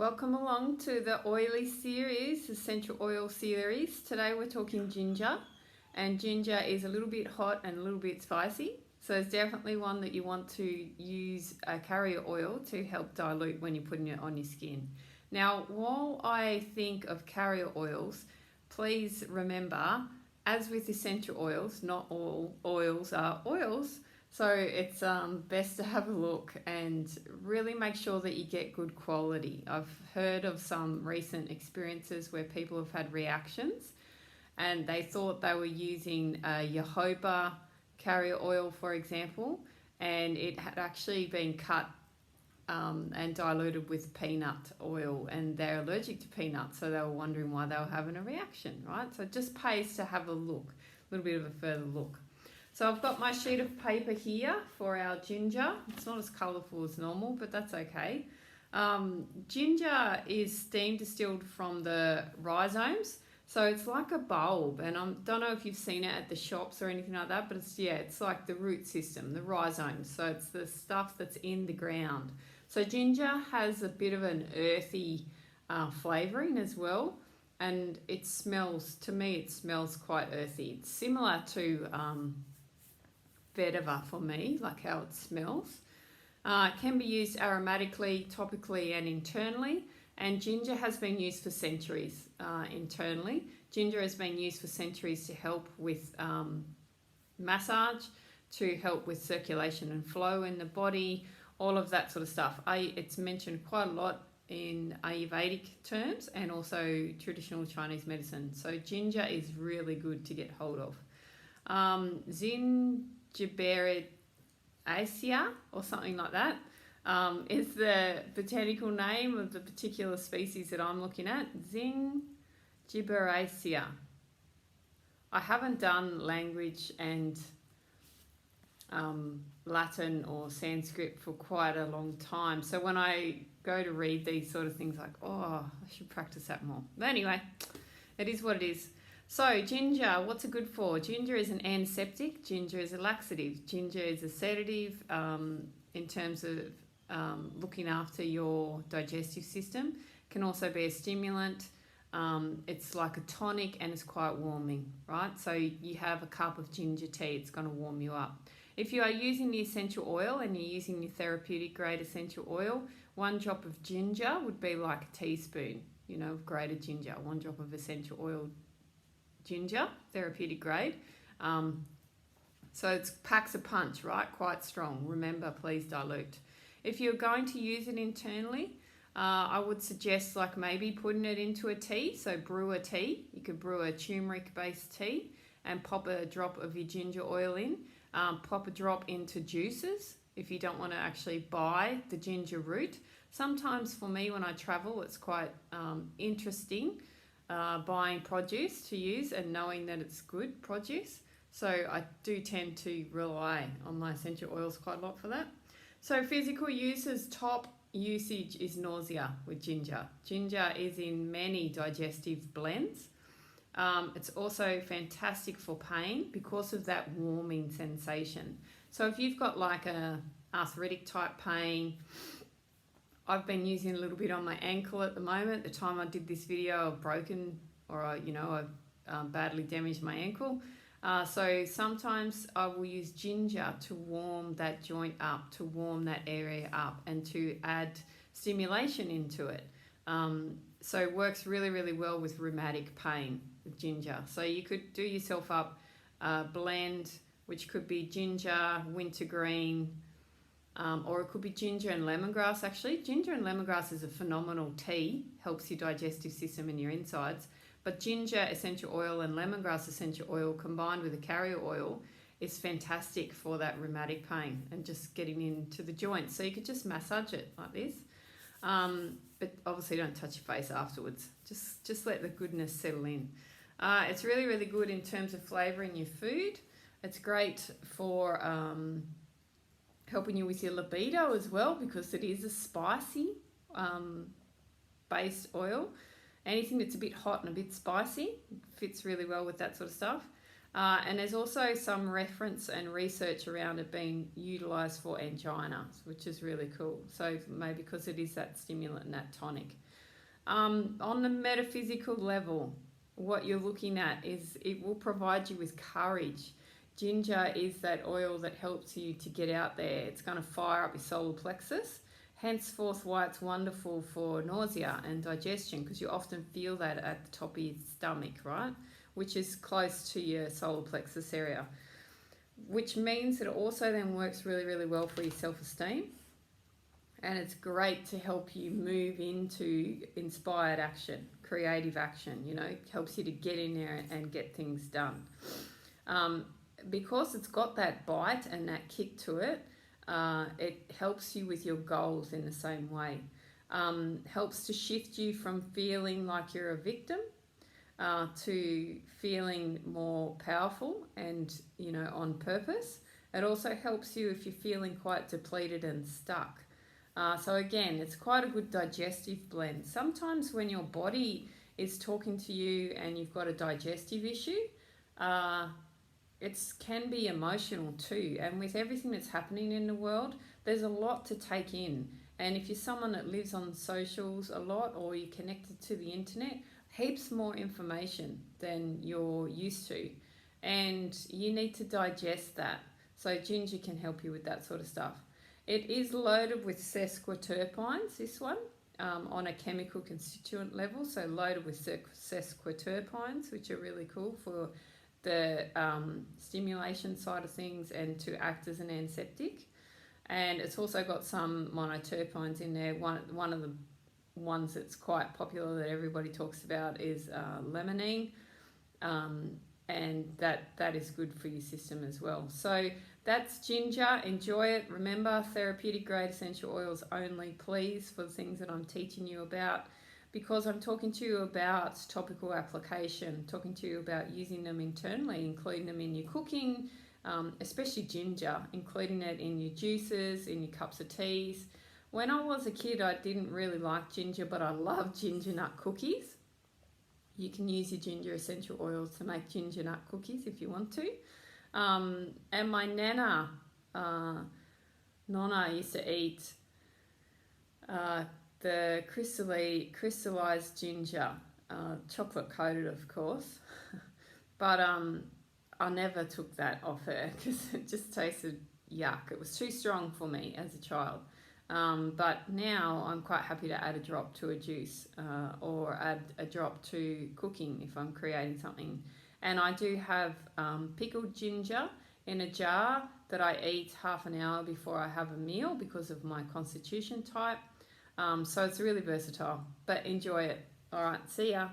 Welcome along to the oily series, essential oil series. Today we're talking ginger, and ginger is a little bit hot and a little bit spicy. So it's definitely one that you want to use a carrier oil to help dilute when you're putting it on your skin. Now, while I think of carrier oils, please remember, as with essential oils, not all oils are oils. So it's best to have a look and really make sure that you get good quality. I've heard of some recent experiences where people have had reactions and they thought they were using a jojoba carrier oil, for example, and it had actually been cut and diluted with peanut oil, and they're allergic to peanuts, so they were wondering why they were having a reaction, right? So it just pays to have a look, a little bit of a further look. So I've got my sheet of paper here for our ginger. It's not as colourful as normal, but that's okay. Ginger is steam distilled from the rhizomes. So it's like a bulb, and I don't know if you've seen it at the shops or anything like that, but it's like the root system, the rhizomes. So it's the stuff that's in the ground. So ginger has a bit of an earthy flavouring as well, and it smells quite earthy. It's similar to vetiver for me, like how it smells. It can be used aromatically, topically and internally, and ginger has been used for centuries internally. Ginger has been used for centuries to help with massage, to help with circulation and flow in the body, all of that sort of stuff. It's mentioned quite a lot in Ayurvedic terms and also traditional Chinese medicine. So ginger is really good to get hold of. Zingiberacea or something like that is the botanical name of the particular species that I'm looking at. Zingiberacea. I haven't done language and Latin or Sanskrit for quite a long time, so when I go to read these sort of things, like, I should practice that more. But anyway, it is what it is. So ginger, what's it good for? Ginger is an antiseptic, ginger is a laxative, ginger is a sedative in terms of looking after your digestive system. It can also be a stimulant. It's like a tonic and it's quite warming, right? So you have a cup of ginger tea, it's going to warm you up. If you are using the essential oil and you're using your therapeutic grade essential oil, 1 drop of ginger would be like a teaspoon, of grated ginger, 1 drop of essential oil ginger, therapeutic grade. So it packs a punch, right? Quite strong. Remember, please dilute. If you're going to use it internally, I would suggest like maybe putting it into a tea. So brew a tea. You could brew a turmeric-based tea and pop a drop of your ginger oil in. Pop a drop into juices if you don't want to actually buy the ginger root. Sometimes for me when I travel, it's quite interesting buying produce to use and knowing that it's good produce. So I do tend to rely on my essential oils quite a lot for that. So physical uses, top usage is nausea with ginger. Ginger is in many digestive blends. It's also fantastic for pain because of that warming sensation. So if you've got like a arthritic type pain, I've been using a little bit on my ankle at the moment. The time I did this video, I've broken or I've badly damaged my ankle. So sometimes I will use ginger to warm that joint up, to warm that area up and to add stimulation into it. So it works really, really well with rheumatic pain with ginger. So you could do yourself up a blend, which could be ginger, wintergreen, or it could be ginger and lemongrass actually. Ginger and lemongrass is a phenomenal tea, helps your digestive system and your insides. But ginger essential oil and lemongrass essential oil combined with a carrier oil is fantastic for that rheumatic pain and just getting into the joints. So you could just massage it like this. But obviously don't touch your face afterwards. Just let the goodness settle in. It's really, really good in terms of flavouring your food. It's great for helping you with your libido as well because it is a spicy based oil. Anything that's a bit hot and a bit spicy fits really well with that sort of stuff. And there's also some reference and research around it being utilised for angina, which is really cool. So maybe because it is that stimulant and that tonic. On the metaphysical level, what you're looking at is it will provide you with courage. Ginger is that oil that helps you to get out there. It's going to fire up your solar plexus. Henceforth, why it's wonderful for nausea and digestion, because you often feel that at the top of your stomach, right? Which is close to your solar plexus area. Which means it also then works really, really well for your self-esteem. And it's great to help you move into inspired action, creative action, you know, it helps you to get in there and get things done. Because it's got that bite and that kick to it, it helps you with your goals in the same way. Helps to shift you from feeling like you're a victim to feeling more powerful and, you know, on purpose. It also helps you if you're feeling quite depleted and stuck. So again, it's quite a good digestive blend. Sometimes when your body is talking to you and you've got a digestive issue, it can be emotional too. And with everything that's happening in the world, there's a lot to take in. And if you're someone that lives on socials a lot or you're connected to the internet, heaps more information than you're used to. And you need to digest that. So ginger can help you with that sort of stuff. It is loaded with sesquiterpenes, this one, on a chemical constituent level. So loaded with sesquiterpenes, which are really cool for the stimulation side of things and to act as an antiseptic. And it's also got some monoterpenes in there. One of the ones that's quite popular that everybody talks about is limonene. And that is good for your system as well. So that's ginger. Enjoy it. Remember, therapeutic grade essential oils only, please, for the things that I'm teaching you about, because I'm talking to you about topical application, talking to you about using them internally, including them in your cooking, especially ginger, including it in your juices, in your cups of teas. When I was a kid, I didn't really like ginger, but I loved ginger nut cookies. You can use your ginger essential oils to make ginger nut cookies if you want to. And my Nana used to eat the crystallized ginger, chocolate coated, of course. But I never took that off her because it just tasted yuck. It was too strong for me as a child. But now I'm quite happy to add a drop to a juice or add a drop to cooking if I'm creating something. And I do have pickled ginger in a jar that I eat half an hour before I have a meal because of my constitution type. So it's really versatile, but enjoy it. All right, see ya.